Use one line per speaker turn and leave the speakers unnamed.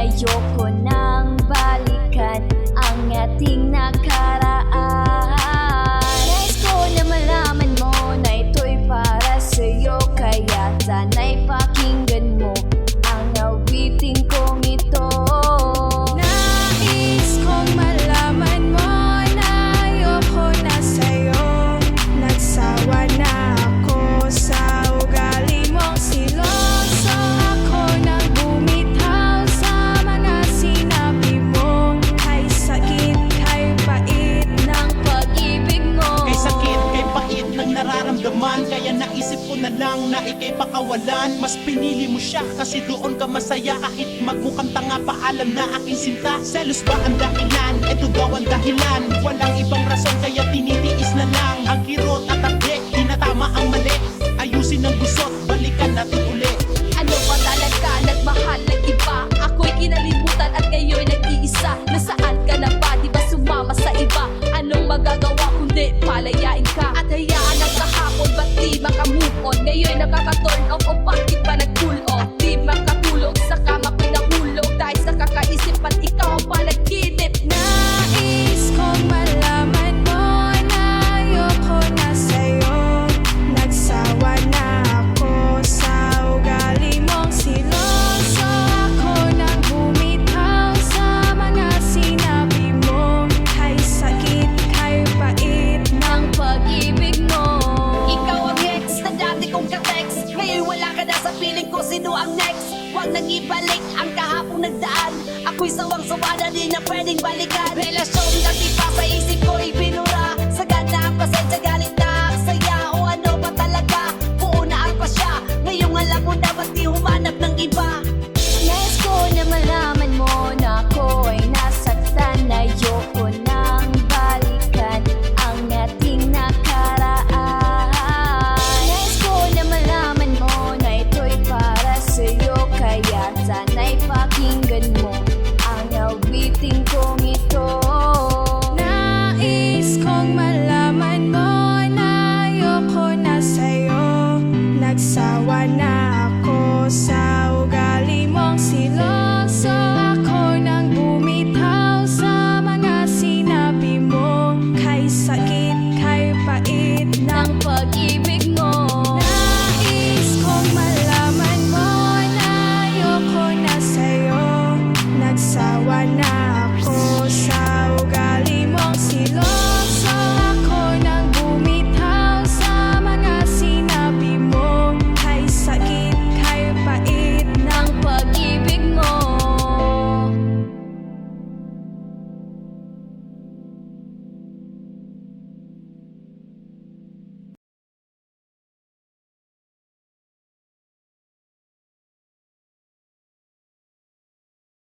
ayoko nang balikan ang ating nakaraan. Nais ko na malaman mo na ito'y para sa'yo, kaya sana'y pakinggan mo ang awiting kong ito.
Nais kong malaman mo na ayoko na sa'yo. Nagsawa na ako sa ugali mong siloso. Ako nang bumitaw sa mga sinabi mo. Kay sakit, kay pait
ng pag-ibig mo.
Kay sakit, kay pait ng nararamdaman, kaya naisip ko na lang na ika'y pakawalan. Mas pinili mo siya kasi doon ka masaya. Kahit magmukhang tanga pa, alam na aking sinta. Selos ba ang dahilan? Ito daw ang dahilan. Walang ibang rason kaya tinitiis na lang. Ang kirot at tablet, tinatama ang mali. Ayusin ang gusot, balikan natin uli.
Ano ba talaga nagmahal ng iba? Ako'y kinalimutan at kayo'y nag-iisa. Nasaan ka na ba? Di ba sumama sa iba? Anong magagawa kundi palayain ka? At hayaan ang kahapon, ba't di makamove on? Ngayon nakaka-turn off o bakit ba nag-cool off? Di makatulog sa kama pinahulog dahil sa kakaisip at ikaw ang panaginip.
Nais kong malaman mo na ayoko na sa'yo. Nagsawa na ako sa ugali mong siloso. Ako nang bumitaw sa mga sinabi mo. Kay sakit, kay pait
Ng pag-ibig mo. Ikaw ang ex na dati kong ka-text. Ngayon wala ka na sa piling ko, sino ang next? Huwag nang ibalik ang kahapong nagdaan. Ako'y sawang-sawa na di na pwedeng balikan. Relasyong dati pa sa isip ko,